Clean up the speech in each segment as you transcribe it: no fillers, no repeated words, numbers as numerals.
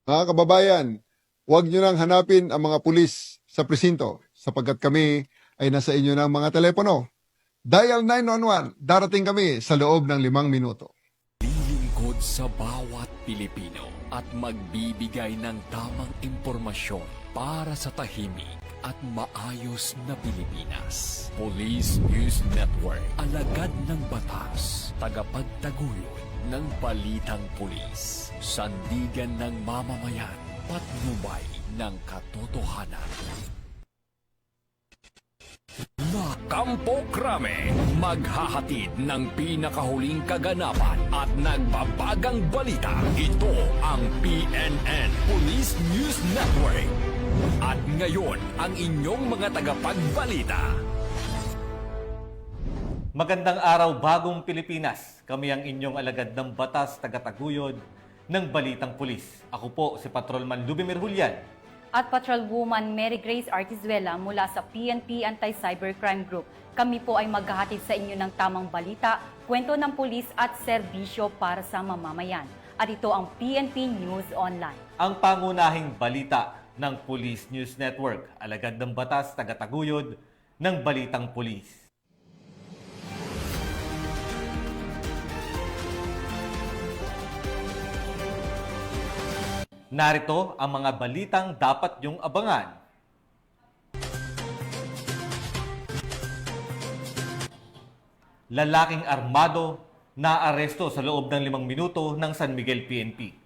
Mga kababayan, huwag nyo nang hanapin ang mga pulis sa presinto sapagkat kami ay nasa inyo ng mga telepono. Dial 911, darating kami sa loob ng 5 minuto. Lilingkod sa bawat Pilipino at magbibigay ng tamang impormasyon para sa tahimik at maayos na Pilipinas. Police News Network, alagad ng batas, tagapagtaguyod ng balitang pulis, sandigan ng mamamayan, patnubay ng katotohanan. Kampo Krame, maghahatid ng pinakahuling kaganapan at nagbabagang balita. Ito ang PNN Police News Network. At ngayon, ang inyong mga tagapagbalita. Magandang araw, bagong Pilipinas. Kami ang inyong alagad ng batas, tagataguyod ng Balitang Pulis. Ako po si Patrolman Lubimir Julian. At Patrolwoman Mary Grace Artizuela mula sa PNP Anti-Cybercrime Group. Kami po ay maghahatid sa inyo ng tamang balita, kwento ng pulis at serbisyo para sa mamamayan. At ito ang PNP News Online. Ang pangunahing balita ng Police News Network, alagad ng batas, tagataguyod ng Balitang Pulis. Narito ang mga balitang dapat niyong abangan. Lalaking armado na aresto sa loob ng 5 minuto ng San Miguel PNP.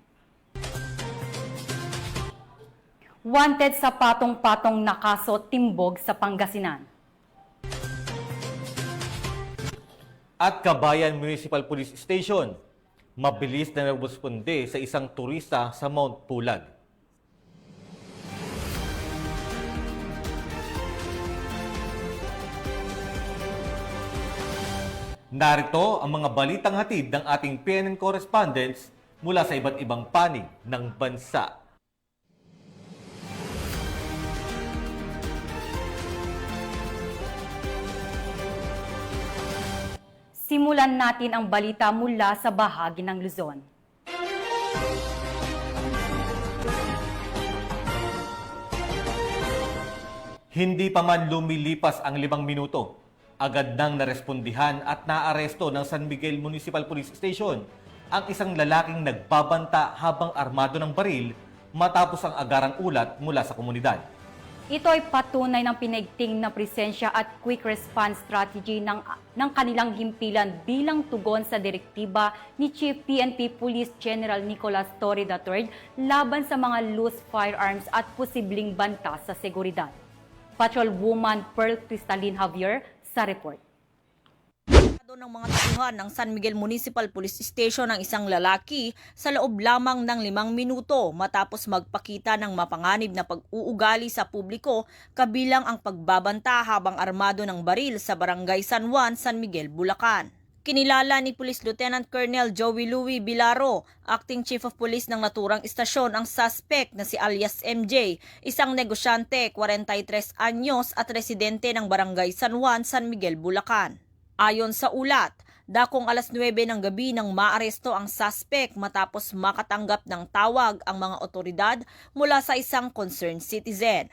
Wanted sa patong-patong na kaso timbog sa Pangasinan. At Kabayan Municipal Police Station, mabilis na responde sa isang turista sa Mount Pulag. Narito ang mga balitang hatid ng ating PNN correspondents mula sa iba't ibang panig ng bansa. Simulan natin ang balita mula sa bahagi ng Luzon. Hindi pa man lumilipas ang 5 minuto, agad nang narespondihan at naaresto ng San Miguel Municipal Police Station ang isang lalaking nagbabanta habang armado ng baril matapos ang agarang ulat mula sa komunidad. Ito ay patunay ng pinigting na presensya at quick response strategy ng kanilang himpilan bilang tugon sa direktiba ni Chief PNP Police General Nicolas Torre III laban sa mga loose firearms at posibleng banta sa seguridad. Patrolwoman Pearl Cristalin Javier sa report. Ng mga tauhan ng San Miguel Municipal Police Station ang isang lalaki sa loob lamang ng 5 minuto matapos magpakita ng mapanganib na pag-uugali sa publiko kabilang ang pagbabanta habang armado ng baril sa Barangay San Juan, San Miguel, Bulacan. Kinilala ni Police Lieutenant Colonel Joey Louie Bilaro, Acting Chief of Police ng naturang istasyon, ang suspect na si alias MJ, isang negosyante, 43 anyos at residente ng Barangay San Juan, San Miguel, Bulacan. Ayon sa ulat, dakong alas 9 ng gabi nang maaresto ang suspect matapos makatanggap ng tawag ang mga otoridad mula sa isang concerned citizen.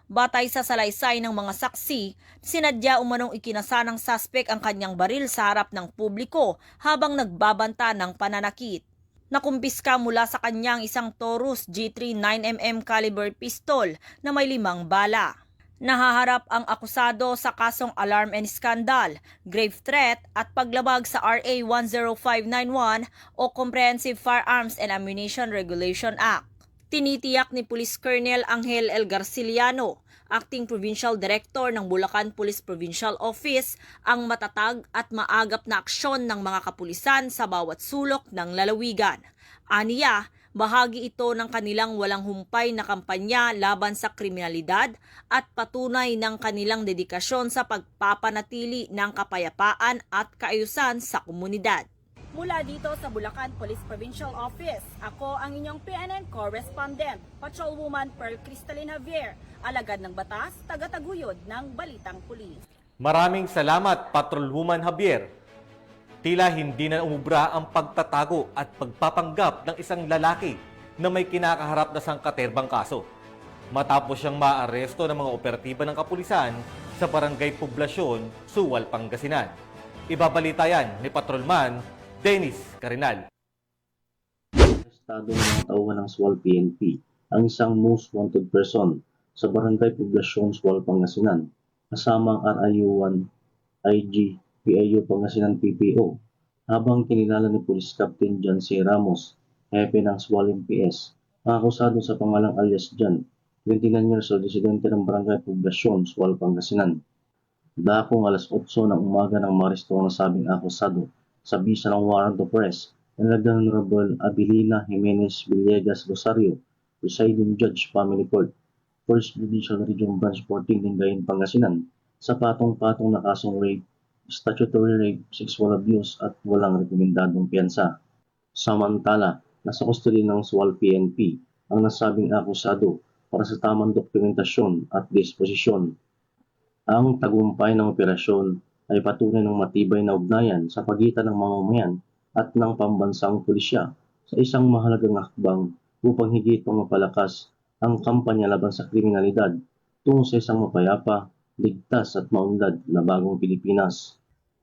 Batay sa salaysay ng mga saksi, sinadya umanong ikinasa ng suspect ang kanyang baril sa harap ng publiko habang nagbabanta ng pananakit. Nakumpiska mula sa kanyang isang Taurus G3 9mm caliber pistol na may 5 bala. Nahaharap ang akusado sa kasong alarm and scandal, grave threat at paglabag sa RA 10591 o Comprehensive Firearms and Ammunition Regulation Act. Tinitiyak ni Police Colonel Angel L. Garciliano, Acting Provincial Director ng Bulacan Police Provincial Office, ang matatag at maagap na aksyon ng mga kapulisan sa bawat sulok ng lalawigan. Aniya, bahagi ito ng kanilang walang humpay na kampanya laban sa kriminalidad at patunay ng kanilang dedikasyon sa pagpapanatili ng kapayapaan at kaayusan sa komunidad. Mula dito sa Bulacan Police Provincial Office, ako ang inyong PNN correspondent, Patrolwoman Pearl Cristalin Javier, alagad ng batas, tagataguyod ng Balitang Pulis. Maraming salamat, Patrolwoman Javier. Tila hindi na umubra ang pagtatago at pagpapanggap ng isang lalaki na may kinakaharap na sangkaterbang kaso. Matapos siyang maaresto ng mga operatiba ng kapulisan sa Barangay Poblasyon, Suwal, Pangasinan. Ibabalita yan ni Patrolman Dennis Carinal. Estado ng mga tauhan ng SWAL PNP ang isang most wanted person sa Barangay Poblasyon, Suwal, Pangasinan, kasama ang RIU-1 IG PIU Pangasinan PPO, habang kinilala ni Police Captain John C. Ramos, hepe ng SWAL MPS, ang akusado sa pangalang alias John, 29 years old, residente ng Barangay Poblasyon, Suwal, Pangasinan. Dakong alas 8 ng umaga ng maresto ang nasabing akusado sa bisa ng warrant of arrest ng Honorable Abilina Jimenez Villegas Rosario, Presiding Judge Family Court, First Judicial Region Branch 14, Lingayen, Pangasinan, sa patong-patong na kasong rape, statutory rape, sexual abuse at walang rekomendadong piyansa. Samantala, nasa kustodiya ng SWAL PNP ang nasabing akusado para sa tamang dokumentasyon at disposisyon. Ang tagumpay ng operasyon ay patunay ng matibay na ugnayan sa pagitan ng mamamayan at ng pambansang pulisya sa isang mahalagang hakbang upang higit pang mapalakas ang kampanya laban sa kriminalidad tungo sa isang mapayapa, ligtas at maunlad na bagong Pilipinas.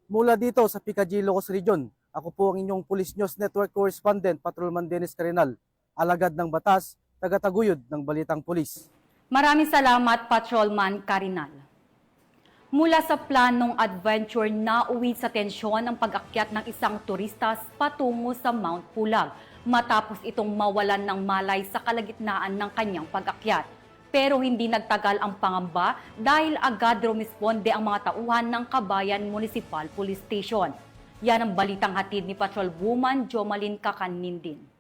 Mula dito sa Picadillo, Ilocos Region, ako po ang inyong Police News Network Correspondent, Patrolman Dennis Carinal, alagad ng batas, tagataguyod ng balitang pulis. Maraming salamat, Patrolman Carinal. Mula sa planong adventure na uwi sa tensyon ang pag-akyat ng isang turistas patungo sa Mount Pulag matapos itong mawalan ng malay sa kalagitnaan ng kanyang pag-akyat. Pero hindi nagtagal ang pangamba dahil agad rumisponde ang mga tauhan ng Kabayan Municipal Police Station. Yan ang balitang hatid ni Patrolwoman Jomalyn Kakanindin.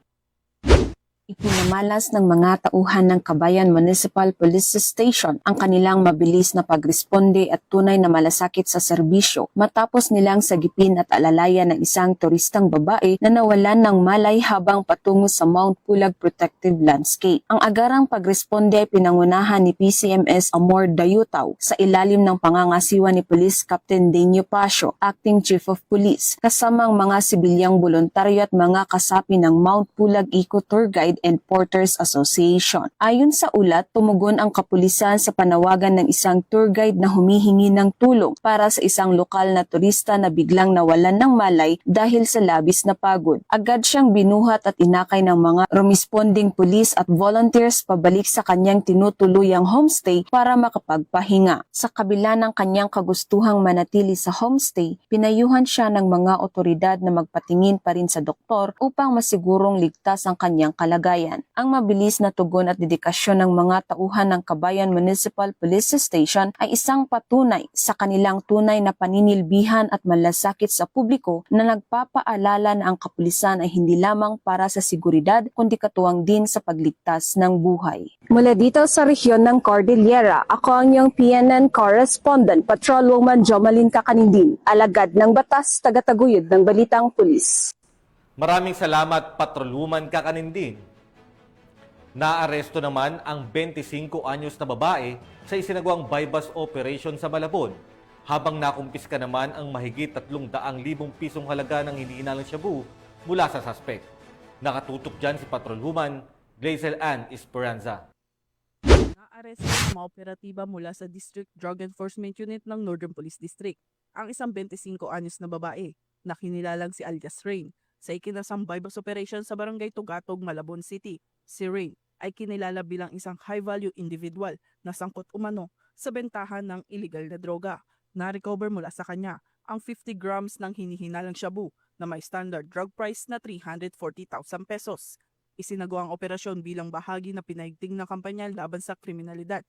Ipinamalas ng mga tauhan ng Kabayan Municipal Police Station ang kanilang mabilis na pagresponde at tunay na malasakit sa serbisyo matapos nilang sagipin at alalayan ng isang turistang babae na nawalan ng malay habang patungo sa Mount Pulag Protective Landscape. Ang agarang pagresponde ay pinangunahan ni PCMS Amor Dayutaw sa ilalim ng pangangasiwa ni Police Captain Denio Pasio, Acting Chief of Police, kasama ang mga sibilyang voluntaryo at mga kasapi ng Mount Pulag Eco Tour Guide and Porters Association. Ayon sa ulat, tumugon ang kapulisan sa panawagan ng isang tour guide na humihingi ng tulong para sa isang lokal na turista na biglang nawalan ng malay dahil sa labis na pagod. Agad siyang binuhat at inakay ng mga responding police at volunteers pabalik sa kanyang tinutuluyang homestay para makapagpahinga. Sa kabila ng kanyang kagustuhang manatili sa homestay, pinayuhan siya ng mga otoridad na magpatingin pa rin sa doktor upang masigurong ligtas ang kanyang kalagayan. Ang mabilis na tugon at dedikasyon ng mga tauhan ng Kabayan Municipal Police Station ay isang patunay sa kanilang tunay na paninilbihan at malasakit sa publiko na nagpapaalala na ang kapulisan ay hindi lamang para sa seguridad kundi katuwang din sa pagligtas ng buhay. Mula dito sa rehiyon ng Cordillera, ako ang iyong PNN Correspondent, Patrolwoman Jomalyn Kakanindin, alagad ng batas, tagataguyod ng balitang pulis. Maraming salamat, Patrolwoman Kakanindin. Naaresto naman ang 25 anyos na babae sa isinagawang buy-bus operation sa Malabon, habang nakumpiska naman ang mahigit 300,000 pisong halaga ng hinihinalang shabu mula sa suspect. Nakatutok dyan si Patrolwoman Glazel Ann Esperanza. Naaresto ang mga operatiba mula sa District Drug Enforcement Unit ng Northern Police District ang isang 25 anyos na babae na kinilalang si alias Rain sa ikinasang buy-bus operation sa Barangay Tugatog, Malabon City. Si Rain ay kinilala bilang isang high-value individual na sangkot umano sa bentahan ng illegal na droga. Na-recover mula sa kanya ang 50 grams ng hinihinalang shabu na may standard drug price na 340,000 pesos. Isinagawa ang operasyon bilang bahagi na pinaigting na kampanya laban sa kriminalidad.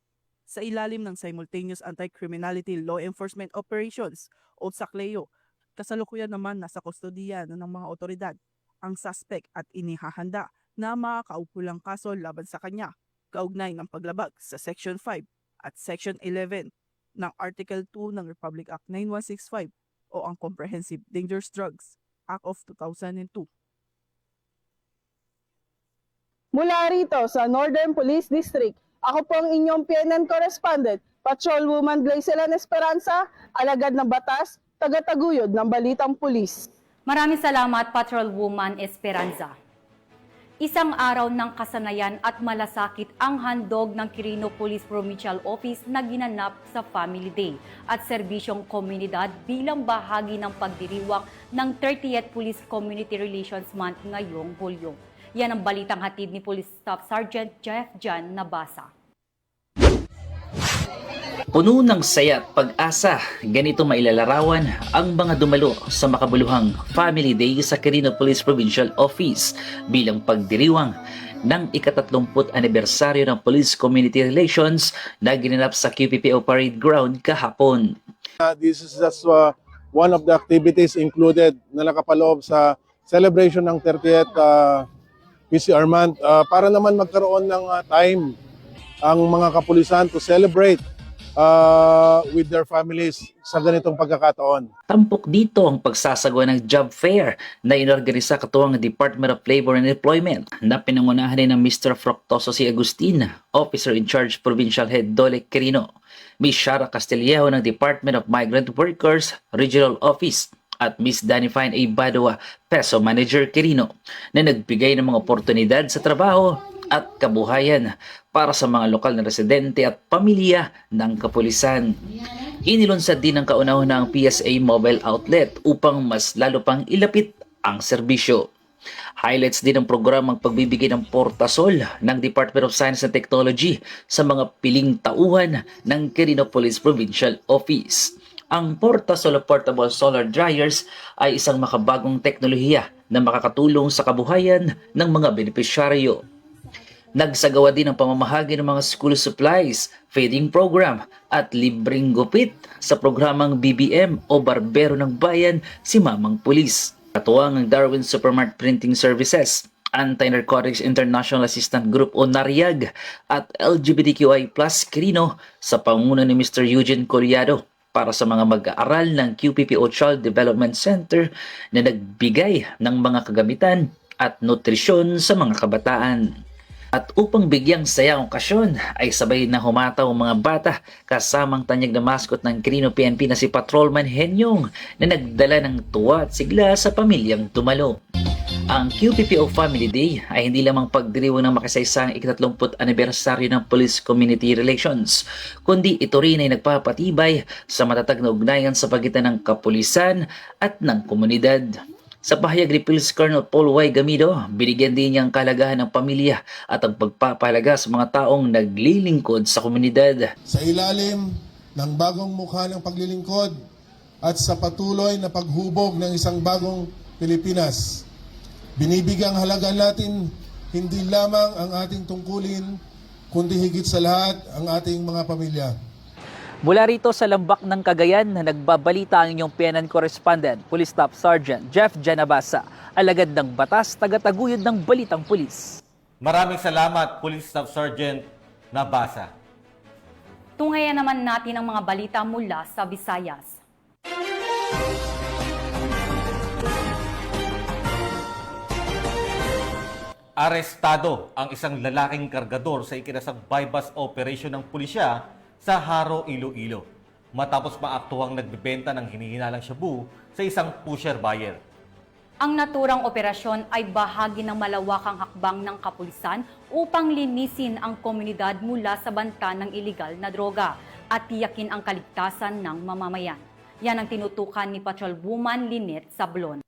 Sa ilalim ng Simultaneous Anti-Criminality Law Enforcement Operations o SACLEO, kasalukuyan naman nasa kustodiya ng mga otoridad ang suspect at inihahanda na makakaupulang kaso laban sa kanya, kaugnay ng paglabag sa Section 5 at Section 11 ng Article 2 ng Republic Act 9165 o ang Comprehensive Dangerous Drugs Act of 2002. Mula rito sa Northern Police District, ako po ang inyong PNN Correspondent, Patrolwoman Glazel Ann Esperanza, alagad ng batas, tagataguyod ng balitang pulis. Maraming salamat, Patrolwoman Esperanza. Isang araw ng kasanayan at malasakit ang handog ng Quirino Police Provincial Office na ginanap sa Family Day at serbisyong komunidad bilang bahagi ng pagdiriwang ng 30th Police Community Relations Month ngayong Hulyo. Yan ang balitang hatid ni Police Staff Sergeant Jeff Jan Nabasa. Puno ng saya at pag-asa, ganito mailalarawan ang mga dumalo sa makabuluhang Family Day sa Quirino Police Provincial Office bilang pagdiriwang ng ika-30 anibersaryo ng Police Community Relations na ginanap sa QPPO Parade Ground kahapon. This is just one of the activities included na nakapaloob sa celebration ng 30th PCR month para naman magkaroon ng time ang mga kapulisan to celebrate with their families sa ganitong pagkakataon. Tampok dito ang pagsasagawa ng job fair na inorganisa katuwang ng Department of Labor and Employment na pinangunahan ni ng Mr. Fructoso C. Agustin, Officer in Charge Provincial Head Dole Quirino, Ms. Shara Castillejo ng Department of Migrant Workers Regional Office at Ms. Danny Fine A. Badua, Peso Manager Quirino, na nagbigay ng mga oportunidad sa trabaho at kabuhayan para sa mga lokal na residente at pamilya ng kapulisan. Inilunsad din ng kauna-unahang PSA mobile outlet upang mas lalo pang ilapit ang serbisyo. Highlights din ng programang pagbibigay ng portasol ng Department of Science and Technology sa mga piling tauhan ng Quirino Police Provincial Office. Ang Portasol Portable Solar Dryers ay isang makabagong teknolohiya na makakatulong sa kabuhayan ng mga benepisyaryo. Nagsagawa din ng pamamahagi ng mga school supplies, feeding program at libreng gupit sa programang BBM o Barbero ng Bayan si Mamang Pulis. Katuwang ang Darwin Supermart Printing Services, Anti-Narcotics International Assistant Group o NARIAG at LGBTQI+ Quirino sa pangunguna ni Mr. Eugene Collado para sa mga mag-aaral ng QPPO Child Development Center na nagbigay ng mga kagamitan at nutrisyon sa mga kabataan. At upang bigyang saya ang okasyon ay sabay na humataw ang mga bata kasamang tanyag na mascot ng Quirino PNP na si Patrolman Henyong na nagdala ng tuwa at sigla sa pamilyang dumalo. Ang QPPO Family Day ay hindi lamang pagdiriwang ng makasaysang ika-30 anibersaryo ng Police Community Relations, kundi ito rin ay nagpapatibay sa matatag na ugnayan sa pagitan ng kapulisan at ng komunidad. Sa pahayag ni Police Colonel Paul Y. Gamido, binigyan din niya ang kalagahan ng pamilya at ang pagpapahalaga sa mga taong naglilingkod sa komunidad. Sa ilalim ng bagong mukha ng paglilingkod at sa patuloy na paghubog ng isang bagong Pilipinas, binibigyang halaga natin hindi lamang ang ating tungkulin, kundi higit sa lahat ang ating mga pamilya. Mula rito sa Lambak ng Cagayan na nagbabalita ang inyong PNN correspondent, Police Staff Sergeant Jeff Janabasa, alagad ng batas, tagataguyod ng Balitang Pulis. Maraming salamat, Police Staff Sergeant Nabasa. Tunghayan naman natin ang mga balita mula sa Visayas. Arestado ang isang lalaking kargador sa ikinasang bypass operation ng pulisya sa Haro, Iloilo, matapos maaktuhang nagbebenta ng hinihinalang shabu sa isang pusher buyer. Ang naturang operasyon ay bahagi ng malawakang hakbang ng kapulisan upang linisin ang komunidad mula sa banta ng ilegal na droga at tiyakin ang kaligtasan ng mamamayan. Yan ang tinutukan ni Patrolwoman Lynette Sablon.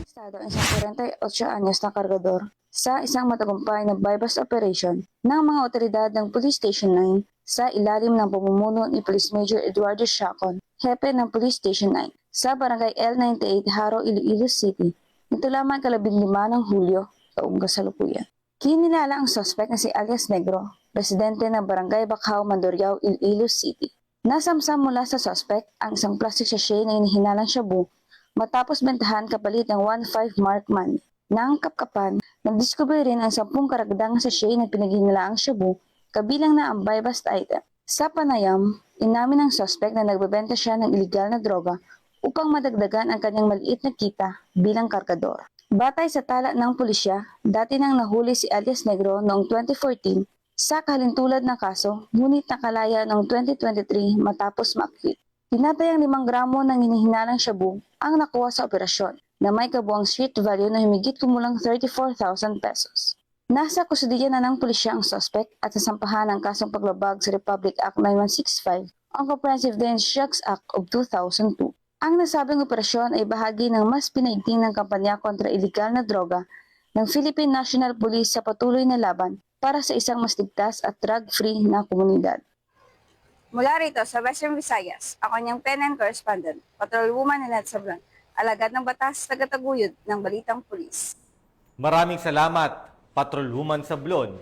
Estado ang isang 48 anyos na kargador sa isang matagumpay na bypass operation ng mga otoridad ng Police Station 9 sa ilalim ng pamumuno ni Police Major Eduardo Chacon, hepe ng Police Station 9, sa Barangay L98, Haro, Iloilo City, nito lamang 15 ng Hulyo, taong kasalukuyan. Kinilala ang suspect na si alias Negro, residente ng Barangay Bacau, Mandurriao, Iloilo City. Nasamsam mula sa suspect ang isang plastic sachet na inihinalang shabu matapos bentahan kapalit ng 1.5 Markman. Nang kapkapan, nagdiskubre rin ang 10 karagdagang sachet na pinaghinilaang shabu kabilang na ang bypass item. Sa panayam, inamin ng suspect na nagbebenta siya ng iligal na droga upang madagdagan ang kanyang maliit na kita bilang kargador. Batay sa tala ng pulisya, dati nang nahuli si alias Negro noong 2014 sa kalintulad ng kaso, ngunit nakalaya noong 2023 matapos ma-acquit. Tinatayang 5 gramo ng hinihinalang shabu ang nakuha sa operasyon. na may kabuang street value na humigit kumulang 34,000 pesos. Nasa kustudiya na ng pulisya ang suspect at nasampahan ng kasong paglabag sa Republic Act 9165 ang Comprehensive Dangerous Drugs Act of 2002. Ang nasabing operasyon ay bahagi ng mas pinaigting ng kampanya kontra iligal na droga ng Philippine National Police sa patuloy na laban para sa isang mas ligtas at drug-free na komunidad. Mula rito sa Western Visayas, ako niyang PNN correspondent, Patrolwoman Nanette Sablan, alagad ng batas, tagataguyod ng Balitang Pulis. Maraming salamat, Patrolwoman Sablon.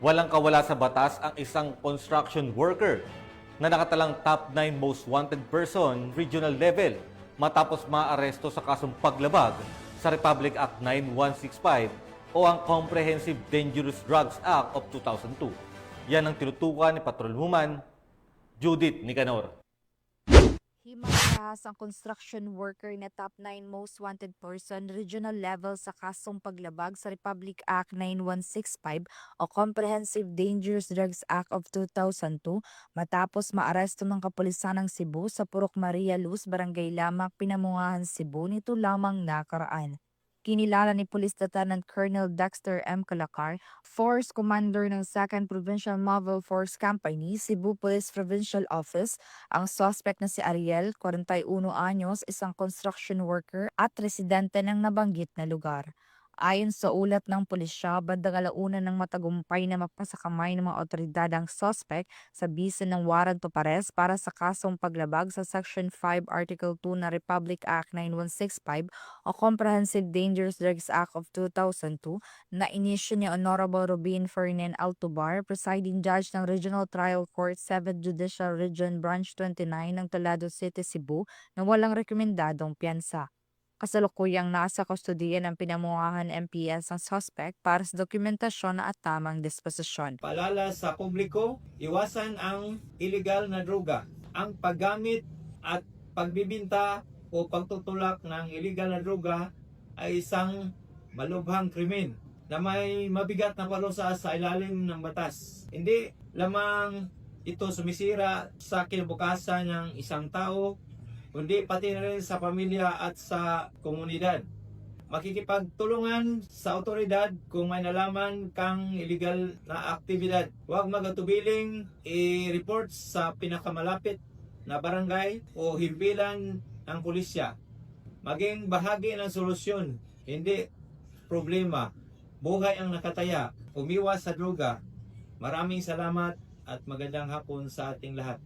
Walang kawala sa batas ang isang construction worker na nakatalang top 9 most wanted person regional level matapos maaresto sa kasong paglabag sa Republic Act 9165 o ang Comprehensive Dangerous Drugs Act of 2002. Yan ang tinutukan ni Patrolwoman Judith Nicanor. Himahas ang construction worker na top 9 most wanted person regional level sa kasong paglabag sa Republic Act 9165 o Comprehensive Dangerous Drugs Act of 2002 matapos maaresto ng kapulisan ng Cebu sa Purok Maria Luz, Barangay Lamak, Pinamungahan, Cebu nito lamang nakaraan. Kinilala ni Police Lieutenant Colonel Dexter M. Calacar, Force Commander ng 2nd Provincial Mobile Force Company, Cebu Police Provincial Office, ang suspect na si Ariel, 41 anyos, isang construction worker at residente ng nabanggit na lugar. Ayon sa ulat ng pulisya, bandang 1:00 ng matagumpay na mapasakamay ng mga otoridad ang suspect sa bisa ng warrant of arrest para sa kasong paglabag sa Section 5 Article 2 na Republic Act 9165 o Comprehensive Dangerous Drugs Act of 2002 na inisyu ni Honorable Rubin Ferdinand Altobar, presiding judge ng Regional Trial Court 7th Judicial Region Branch 29 ng Toledo City, Cebu na walang rekomendadong piyansa. Kasalukuyang nasa kustudiya ng Pinamungahan MPS ang suspect para sa dokumentasyon at tamang disposisyon. Paalala sa publiko, iwasan ang illegal na droga. Ang paggamit at pagbibinta o pagtutulak ng illegal na droga ay isang malubhang krimen na may mabigat na parusa sa ilalim ng batas. Hindi lamang ito sumisira sa kinabukasan ng isang tao, kundi pati na rin sa pamilya at sa komunidad. Makikipagtulungan sa otoridad kung may nalaman kang illegal na aktibidad. Huwag magatubiling i-report sa pinakamalapit na barangay o himpilan ng pulisya. Maging bahagi ng solusyon, hindi problema. Buhay ang nakataya, umiwas sa droga. Maraming salamat at magandang hapon sa ating lahat.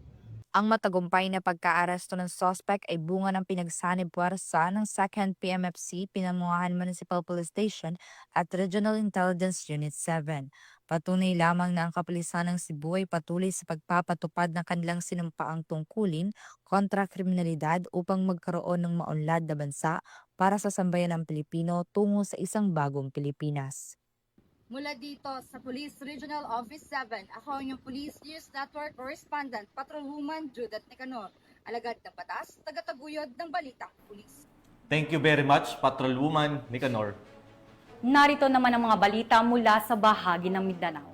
Ang matagumpay na pagkaaresto ng suspect ay bunga ng pinagsanib puwersa ng 2nd PMFC, Pinamungahan Municipal Police Station at Regional Intelligence Unit 7. Patunay lamang na ang kapulisan ng Cebu ay patuloy sa pagpapatupad ng kanilang sinumpaang tungkulin kontra kriminalidad upang magkaroon ng maunlad na bansa para sa sambayan ng Pilipino tungo sa isang bagong Pilipinas. Mula dito sa Police Regional Office 7, ako ang inyong Police News Network Correspondent, Patrolwoman Judith Nicanor, alagad ng batas, tagataguyod ng Balitang Pulis. Thank you very much, Patrolwoman Nicanor. Narito naman ang mga balita mula sa bahagi ng Mindanao.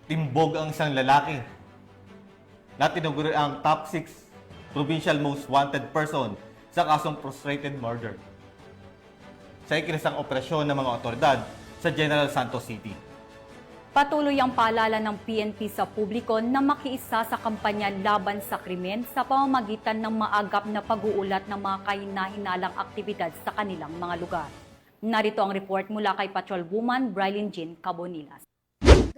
Timbog ang isang lalaki na tinuguri ang top 6 provincial most wanted person sa kasong frustrated murder sa ikinasang operasyon ng mga otoridad sa General Santos City. Patuloy ang paalala ng PNP sa publiko na makiisa sa kampanya laban sa krimen sa pamamagitan ng maagap na pag-uulat ng mga kahina-hinalang aktibidad sa kanilang mga lugar. Narito ang report mula kay Patrolwoman Brylin Jean Cabonilas.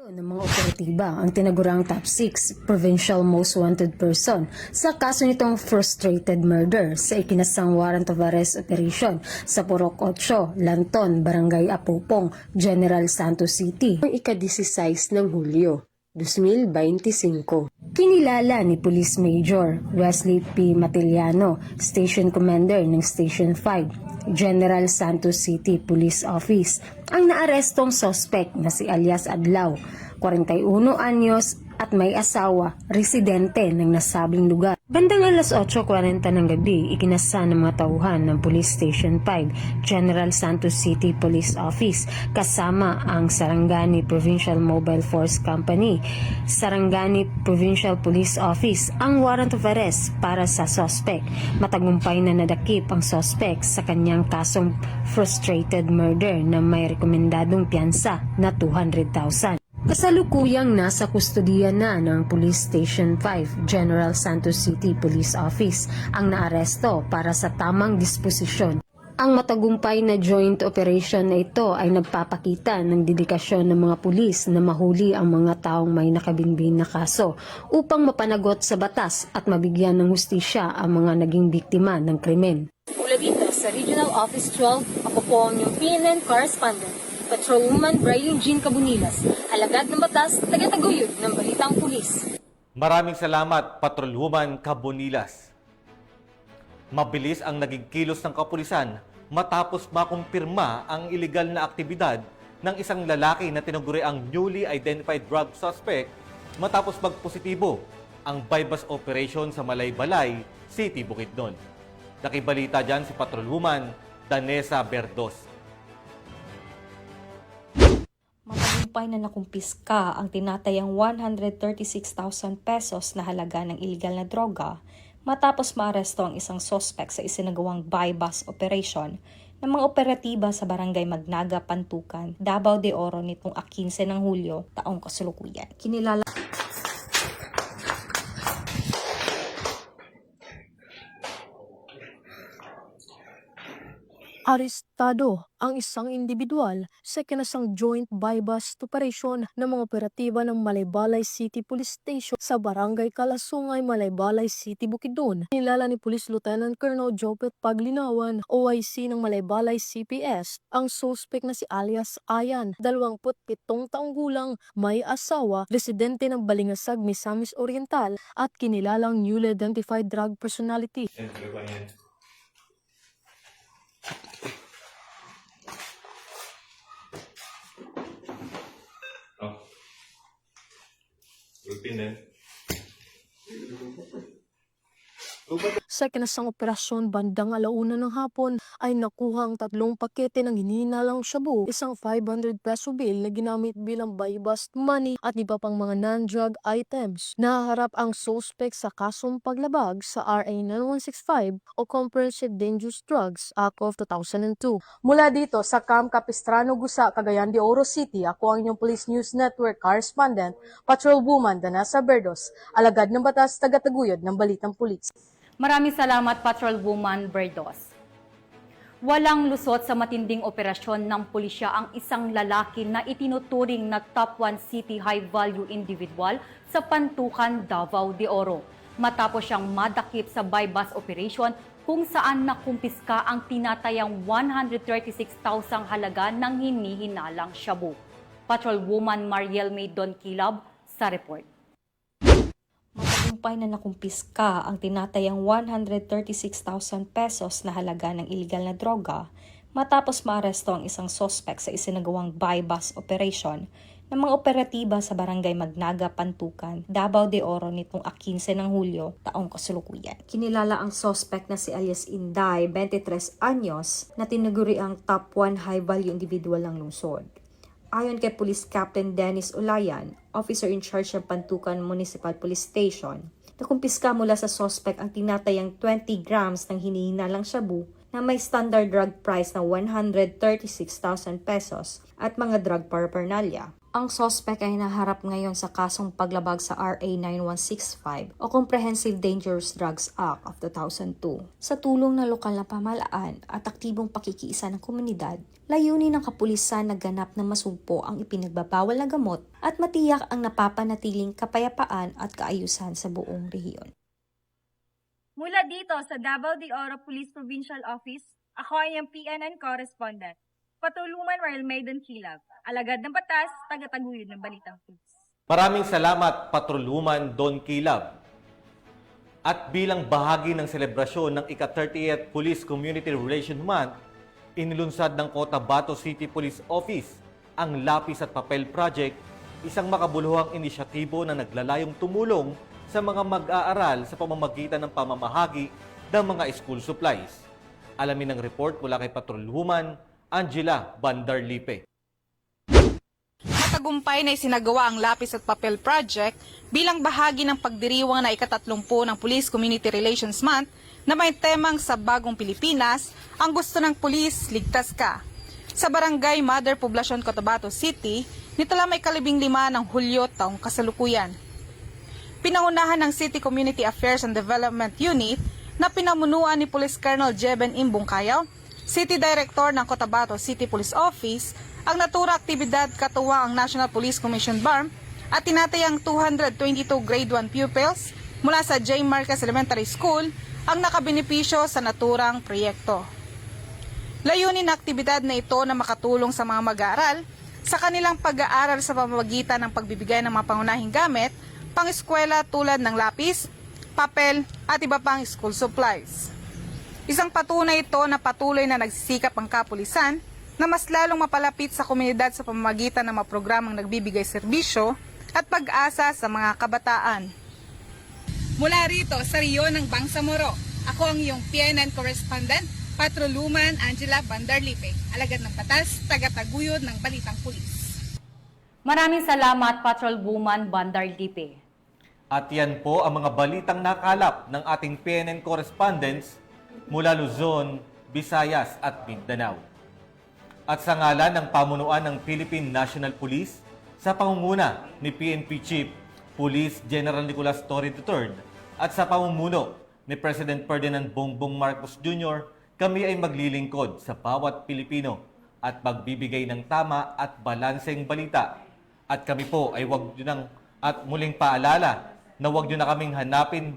Ng mga operatiba ang tinagurang top 6 provincial most wanted person sa kaso nitong frustrated murder sa ikinasang warrant of arrest operation sa Purok 8, Lanton, Barangay Apupong, General Santos City, noong ika-16 ng Hulyo 2025. Kinilala ni Police Major Wesley P. Matiliano, Station Commander ng Station 5, General Santos City Police Office, ang naarestong suspect na si alias Adlaw, 41 anyos at may asawa, residente ng nasabing lugar. Bandang alas 8:40 ng gabi, ikinasa ng mga tauhan ng Police Station 5, General Santos City Police Office, kasama ang Sarangani Provincial Mobile Force Company, Sarangani Provincial Police Office, ang warrant of arrest para sa sospek. Matagumpay na nadakip ang sospek sa kanyang kasong frustrated murder na may rekomendadong piyansa na 200,000. Kasalukuyang nasa kustodiya na ng Police Station 5, General Santos City Police Office ang naaresto para sa tamang disposisyon. Ang matagumpay na joint operation na ito ay nagpapakita ng dedikasyon ng mga pulis na mahuli ang mga taong may nakabinbin na kaso upang mapanagot sa batas at mabigyan ng hustisya ang mga naging biktima ng krimen. Mula dito sa Regional Office 12, ako po ang inyong PNN correspondent, Patrolwoman Briley Jean Cabunilas, alagad ng batas, tagataguyod ng Balitang Pulis. Maraming salamat, Patrolwoman Cabunilas. Mabilis ang naging kilos ng kapulisan matapos makumpirma ang iligal na aktibidad ng isang lalaki na tinaguri ang newly identified drug suspect matapos magpositibo ang bypass operation sa Malaybalay City, Bukidnon. Nakibalita dyan si Patrolwoman Danessa Berdos. Matagumpay na nakumpiska ang tinatayang 136,000 pesos na halaga ng iligal na droga matapos maaresto ang isang suspect sa isinagawang bypass operation ng mga operatiba sa Barangay Magnaga, Pantukan, Davao de Oro nitong 15 ng Hulyo taong kasalukuyan. Kinilala Arestado ang isang individual sa kinasang joint bypass operation ng mga operatiba ng Malaybalay City Police Station sa Barangay Kalasungay, Malaybalay City, Bukidnon. Nilala ni Police Lieutenant Colonel Jopet Paglinawan, OIC ng Malaybalay CPS, ang suspect na si alias Ayan, 27 taong gulang, may asawa, residente ng Balingasag, Misamis Oriental at kinilalang newly identified drug personality. Sa kinasang operasyon bandang 1:00 ng hapon ay nakuha ang 3 pakete ng hinihinalang shabu, isang 500 peso bill na ginamit bilang buy-bust money at iba pang mga non-drug items. Naharap ang suspect sa kasong paglabag sa RA 9165 o Comprehensive Dangerous Drugs Act of 2002. Mula dito sa Camp Capistrano, Gusa, Cagayan de Oro City, ako ang inyong Police News Network correspondent, Patrolwoman Danessa Berdos, alagad ng batas, tagataguyod ng Balitang Pulis. Maraming salamat, Patrolwoman Berdos. Walang lusot sa matinding operasyon ng pulisya ang isang lalaki na itinuturing na top 1 city high-value individual sa Pantukan, Davao de Oro. Matapos siyang madakip sa bypass operation kung saan nakumpiska ang tinatayang 136,000 halaga ng hinihinalang shabu. Patrolwoman Mariel May Don Kilab sa report. matagumpay na nakumpiska ang tinatayang 136,000 pesos na halaga ng iligal na droga matapos maaresto ang isang suspect sa isinagawang bypass operation ng mga operatiba sa Barangay Magnaga, Pantukan, Davao de Oro nitong 15 ng Hulyo taong kasalukuyan. Kinilala ang suspect na si alias Inday, 23 anyos, na tinaguri ang top 1 high-value individual ng lungsod. Ayon kay Police Captain Dennis Ulayan, officer in charge ng Pantukan Municipal Police Station, nakumpiska mula sa suspect ang tinatayang 20 grams ng hinihinalang shabu na may standard drug price na 136,000 pesos at mga drug paraphernalia. Ang suspect ay naharap ngayon sa kasong paglabag sa RA 9165 o Comprehensive Dangerous Drugs Act of 2002. Sa tulong ng lokal na pamahalaan at aktibong pakikiisa ng komunidad, layunin ng kapulisan na ganap na masugpo ang ipinagbabawal na gamot at matiyak ang napapanatiling kapayapaan at kaayusan sa buong rehiyon. Mula dito sa Davao de Oro Police Provincial Office, ako ay ang PNN correspondent, Patrolwoman Mariel May Don Kilab, alagad ng batas, tagataguyod ng Balitang Pulis. Maraming salamat, Patrolwoman Don Kilab. At bilang bahagi ng selebrasyon ng ika-30th Police Community Relation Month, inilunsad ng Cotabato City Police Office ang Lapis at Papel Project, isang makabuluhang inisyatibo na naglalayong tumulong sa mga mag-aaral sa pamamagitan ng pamamahagi ng mga school supplies. Alamin ang report mula kay Patrolwoman Angela Bandarlipe. Matagumpay na isinagawa ang Lapis at Papel Project bilang bahagi ng pagdiriwang na ika-30 ng Police Community Relations Month na may temang Sa Bagong Pilipinas, ang gusto ng pulis, ligtas ka. Sa Barangay Mother Poblacion, Cotabato City, nitala may 15 ng Hulyo taong kasalukuyan. Pinangunahan ng City Community Affairs and Development Unit na pinamunuan ni Police Colonel Jeben Imbungkayaw, City Director ng Cotabato City Police Office, ang natura aktibidad katuwa ang National Police Commission BARM at tinatayang 222 Grade 1 pupils mula sa J. Marquez Elementary School ang nakabenepisyo sa naturang proyekto. Layunin na aktibidad na ito na makatulong sa mga mag-aaral sa kanilang pag-aaral sa pamamagitan ng pagbibigay ng mga pangunahing gamit, pang-eskwela tulad ng lapis, papel at iba pang school supplies. Isang patunay ito na patuloy na nagsisikap ang kapulisan na mas lalong mapalapit sa komunidad sa pamamagitan ng mga programang nagbibigay serbisyo at pag-asa sa mga kabataan. Mula rito sa Rio ng Bangsamoro, ako ang iyong PNN correspondent, Patrolwoman Angela Bandarlipe, alagad ng batas, taga-taguyod ng Balitang Pulis. Maraming salamat, Patrolwoman Bandarlipe. At yan po ang mga balitang nakalap ng ating PNN correspondents mula Luzon, Visayas at Mindanao. At sa ngalan ng pamunuan ng Philippine National Police, sa pangunguna ni PNP Chief Police General Nicolas Torre III at sa pamumuno ni President Ferdinand Bongbong Marcos Jr., kami ay maglilingkod sa bawat Pilipino at magbibigay ng tama at balanseng balita. At kami po ay muling paalala na huwag nyo na kaming hanapin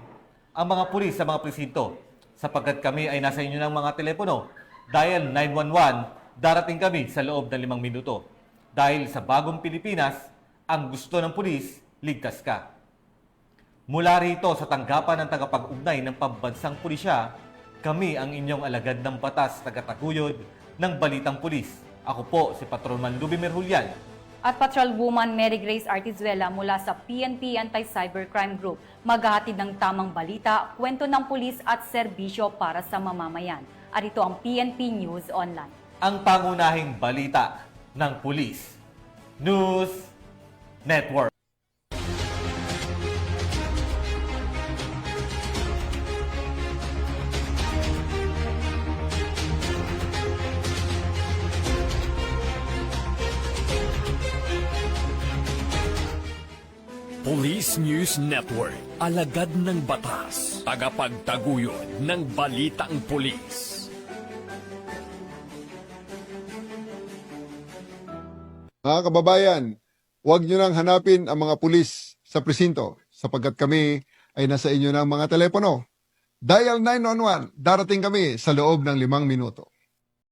ang mga pulis sa mga presinto sapagkat kami ay nasa inyo ng mga telepono. Dial 911, darating kami sa loob ng 5 minuto. Dahil sa bagong Pilipinas, ang gusto ng pulis, ligtas ka. Mula rito sa tanggapan ng tagapag-ugnay ng pambansang pulisya, kami ang inyong alagad ng batas tagataguyod ng Balitang Pulis. Ako po si Patrolman Lubimir Julian. At Patrolwoman Mary Grace Artizuela mula sa PNP Anti-Cybercrime Group. Maghahatid ng tamang balita, kwento ng pulis at serbisyo para sa mamamayan. At ito ang PNP News Online. Ang pangunahing balita ng Pulis News Network. Police News Network, alagad ng batas, tagapagtaguyod ng balitang pulis. Mga kababayan, huwag nyo nang hanapin ang mga pulis sa presinto sapagkat kami ay nasa inyo ng mga telepono. Dial 911, darating kami sa loob ng 5 minuto.